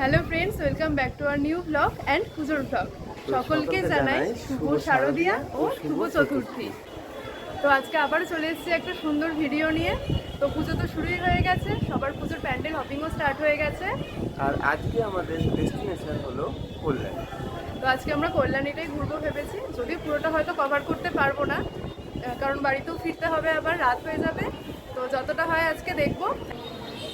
Hello friends, welcome back to our new blog and পুজোর blog. সকলকে জানাই শুভ শারদিয়া ও শুভ চতুর্থী। তো আজকে আবার চলে এসেছি একটা সুন্দর ভিডিও নিয়ে। তো পুজো তো শুরুই হয়ে গেছে, সবার পুজোর প্যান্ডেল হপিংও স্টার্ট হয়ে গেছে। আর আজকে আমাদের ডেস্টিনেশন হলো কল্যাণী। তো আজকে আমরা কল্যাণীটাই ঘুরবো ভেবেছি, যদিও পুরোটা হয়তো কভার করতে পারবো না, কারণ বাড়িতেও ফিরতে হবে, আবার রাত হয়ে যাবে। তো যতটা হয় আজকে দেখবো।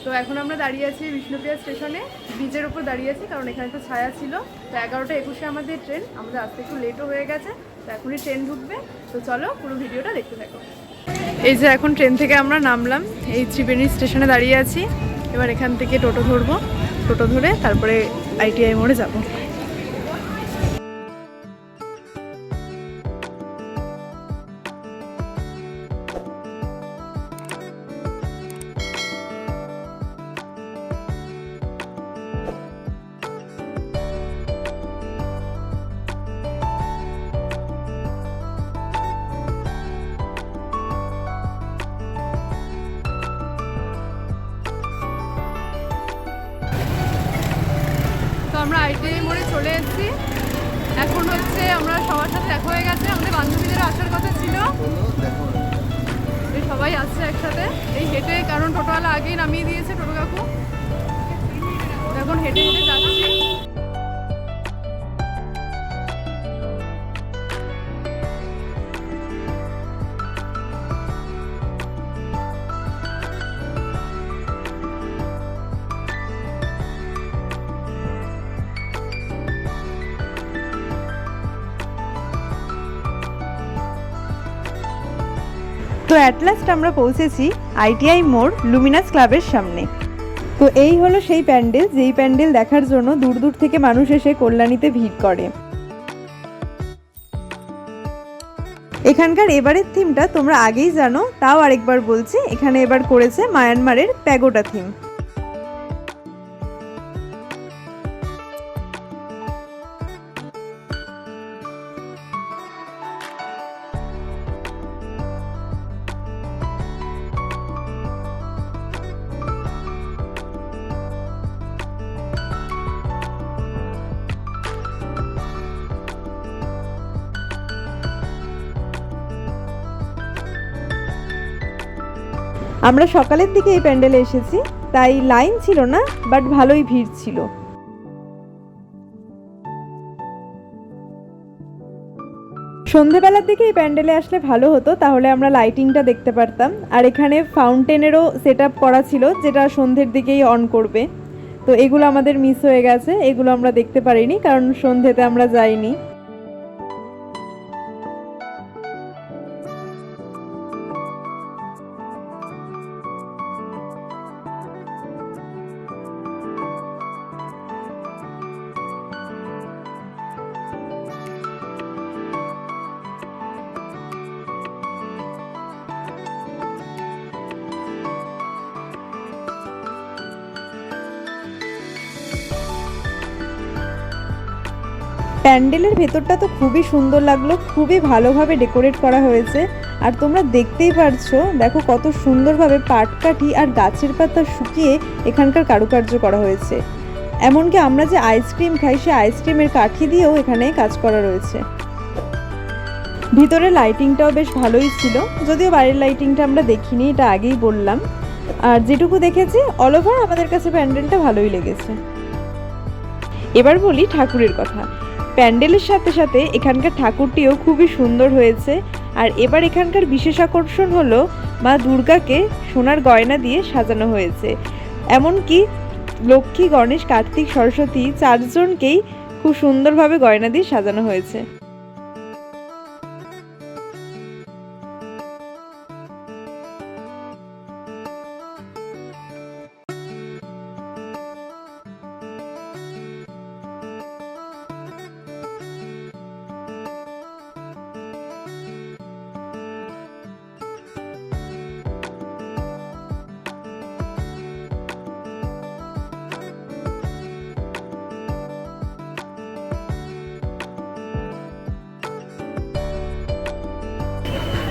তো এখন আমরা দাঁড়িয়ে আছি বিষ্ণুপ্রিয়া স্টেশনে, ব্রিজের উপর দাঁড়িয়ে আছি, কারণ এখানে তো ছায়া ছিল। তো 11:21 আমাদের ট্রেন, আমাদের আসতে একটু লেটও হয়ে গেছে। তো এখনই ট্রেন ঢুকবে। তো চলো পুরো ভিডিওটা দেখতে থাকো। এই যে এখন ট্রেন থেকে আমরা নামলাম, এই ত্রিবেণী স্টেশনে দাঁড়িয়ে আছি। এবার এখান থেকে টোটো ধরবো, টোটো ধরে তারপরে ITI মোড়ে যাবো। তো আমরা ITI মোড়ে চলে এসেছি। এখন হচ্ছে আমরা সবার সাথে দেখা হয়ে গেছে, আমাদের বান্ধবীদেরও আসার কথা ছিল, এই সবাই আসছে একসাথে এই হেঁটে, কারণ টোটোওয়ালা আগেই নামিয়ে দিয়েছে, টোটো কাকু। এখন হেঁটে হেঁটে যাচ্ছি। তো অ্যাট লাস্ট আমরা পৌঁছেছি ITI মোড় লুমিনাস ক্লাবের সামনে। তো এই হলো সেই প্যান্ডেল, যেই প্যান্ডেল দেখার জন্য দূর দূর থেকে মানুষ এসে কল্যাণীতে ভিড় করে। এখানকার এবারের থিমটা তোমরা আগেই জানো, তাও আরেকবার বলছি, এখানে এবার করেছে মায়ানমারের প্যাগোডা থিম। আমরা সকালের দিকে এই প্যান্ডেলে এসেছি, তাই লাইন ছিল না, বাট ভালোই ভিড় ছিল। সন্ধেবেলার দিকে এই প্যান্ডেলে আসলে ভালো হতো, তাহলে আমরা লাইটিংটা দেখতে পারতাম। আর এখানে ফাউন্টেনেরও সেট আপ করা ছিল, যেটা সন্ধ্যের দিকেই অন করবে। তো এগুলো আমাদের মিস হয়ে গেছে, এগুলো আমরা দেখতে পারিনি, কারণ সন্ধ্যেতে আমরা যাইনি। প্যান্ডেলের ভেতরটা তো খুবই সুন্দর লাগলো, খুবই ভালোভাবে ডেকোরেট করা হয়েছে। আর তোমরা দেখতেই পারছো, দেখো কত সুন্দরভাবে পাটকাঠি আর গাছের পাতা শুকিয়ে এখানকার কারুকার্য করা হয়েছে। এমনকি আমরা যে আইসক্রিম খাই, সে আইসক্রিমের কাঠি দিয়েও এখানে কাজ করা রয়েছে। ভিতরে লাইটিংটাও বেশ ভালোই ছিল, যদিও বাইরের লাইটিংটা আমরা দেখিনি, এটা আগেই বললাম। আর যেটুকু দেখেছি অল ওভার আমাদের কাছে প্যান্ডেলটা ভালোই লেগেছে। এবার বলি ঠাকুরের কথা। প্যান্ডেলের সাথে সাথে এখানকার ঠাকুরটিও খুবই সুন্দর হয়েছে। আর এবার এখানকার বিশেষ আকর্ষণ হলো মা দুর্গাকে সোনার গয়না দিয়ে সাজানো হয়েছে। এমনকি লক্ষ্মী, গণেশ, কার্তিক, সরস্বতী চারজনকেই খুব সুন্দরভাবে গয়না দিয়ে সাজানো হয়েছে।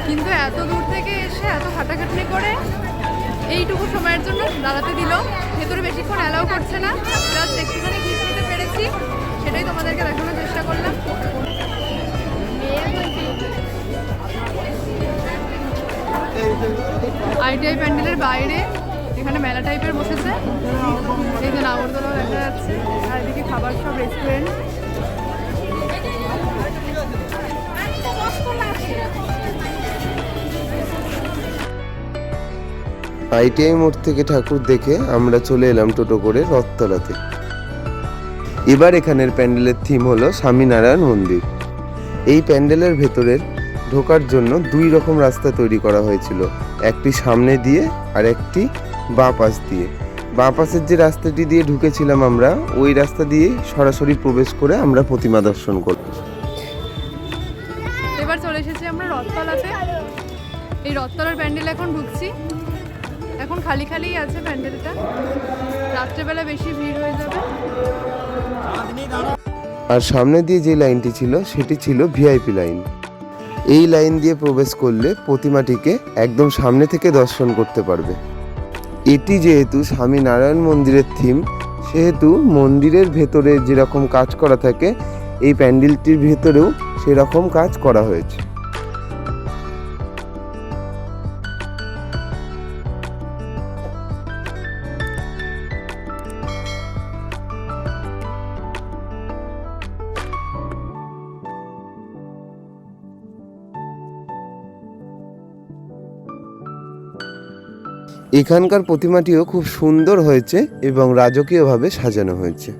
কিন্তু এত দূর থেকে এসে এত খাটাখাটনি করে এইটুকু সময়ের জন্য দাঁড়াতে দিল। ভেতরে বেশিক্ষণ অ্যালাউ করছে না, জাস্ট একটুখানি আইটিআই প্যান্ডেলের বাইরে এখানে মেলা টাইপের বসেছে, এই যে নাগরদোলাও দেখা যাচ্ছে, আর এদিকে খাবার সব রেস্টুরেন্ট। আইটিআই মোড় থেকে ঠাকুর দেখে আমরা চলে এলাম টোটো করে রথতলাতে। এবার এখানের প্যান্ডেলের থিম হলো স্বামীনারায়ণ মন্দির। এই প্যান্ডেলের ভেতরের ঢোকার জন্য দুই রকম রাস্তা তৈরি করা হয়েছিল, একটি সামনে দিয়ে আর একটি বাঁ পাশ দিয়ে। বাঁ পাশের যে রাস্তাটি দিয়ে ঢুকেছিলাম আমরা, ওই রাস্তা দিয়ে সরাসরি প্রবেশ করে আমরা প্রতিমা দর্শন করব। এবার চলে এসেছি আমরা রথতলাতে। এই রথতলার প্যান্ডেল এখন ঢুকছি। এখন খালি খালিই আছে প্যান্ডেলটা, রাত্রেবেলা বেশি ভিড় হয়ে যাবে। আর সামনে দিয়ে যে লাইনটি ছিল সেটি ছিল ভিআইপি লাইন। এই লাইন দিয়ে প্রবেশ করলে প্রতিমাটিকে একদম সামনে থেকে দর্শন করতে পারবে। এটি যেহেতু স্বামীনারায়ণ মন্দিরের থিম, সেহেতু মন্দিরের ভেতরে যেরকম কাজ করা থাকে এই প্যান্ডেলটির ভেতরেও সেরকম কাজ করা হয়েছে। এখানকার প্রতিমাটিও খুব সুন্দর হয়েছে এবং রাজকীয়ভাবে সাজানো হয়েছে।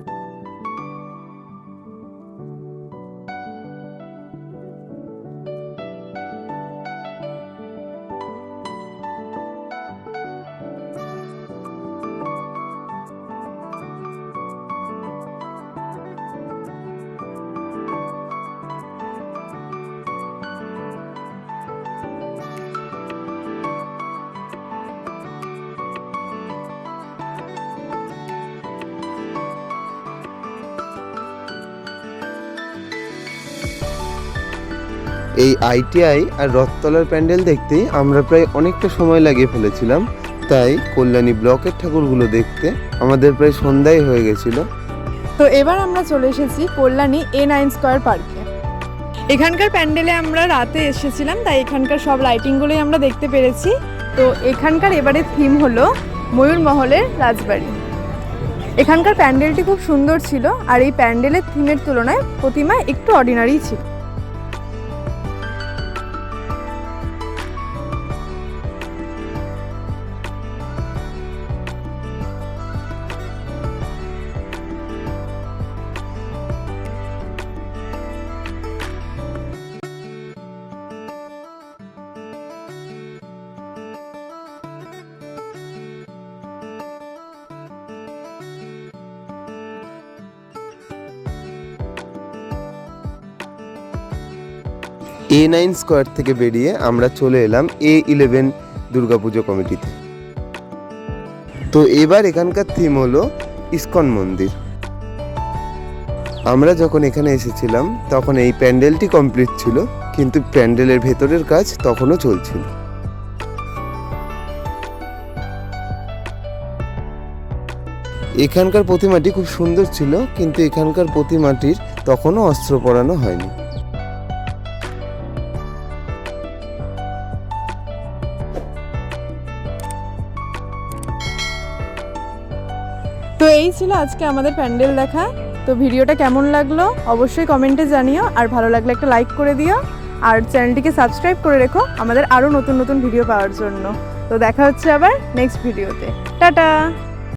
এই আইটিআই আর রথতলার প্যান্ডেল দেখতেই আমরা প্রায় অনেকটা সময় লাগিয়ে ফেলেছিলাম, তাই কল্যাণী ব্লকের ঠাকুরগুলো দেখতে আমাদের প্রায় সন্ধ্যায় হয়ে গেছিল। তো এবার আমরা চলে এসেছি কল্যাণী A9 স্কয়ার পার্কে। এখানকার প্যান্ডেলে আমরা রাতে এসেছিলাম, তাই এখানকার সব লাইটিংগুলোই আমরা দেখতে পেরেছি। তো এখানকার এবারের থিম হলো ময়ূরমহলের রাজবাড়ি। এখানকার প্যান্ডেলটি খুব সুন্দর ছিল, আর এই প্যান্ডেলের থিমের তুলনায় প্রতিমা একটু অর্ডিনারি ছিল। A9 স্কয়ার থেকে বেরিয়ে আমরা চলে এলাম A11 দুর্গাপুজো কমিটিতে। তো এবার এখানকার থিম হলো ইস্কন মন্দির। আমরা যখন এখানে এসেছিলাম তখন এই প্যান্ডেলটি কমপ্লিট ছিল, কিন্তু প্যান্ডেলের ভেতরের কাজ তখনও চলছিল। এখানকার প্রতিমাটি খুব সুন্দর ছিল, কিন্তু এখানকার প্রতিমাটির তখনও অস্ত্র পরানো হয়নি। তো এই ছিল আজকে আমাদের প্যান্ডেল দেখা। তো ভিডিওটা কেমন লাগলো অবশ্যই কমেন্টে জানিও, আর ভালো লাগলে একটা লাইক করে দিও, আর চ্যানেলটিকে সাবস্ক্রাইব করে রেখো আমাদের আরও নতুন নতুন ভিডিও পাওয়ার জন্য। তো দেখা হচ্ছে আবার নেক্সট ভিডিওতে। টাটা।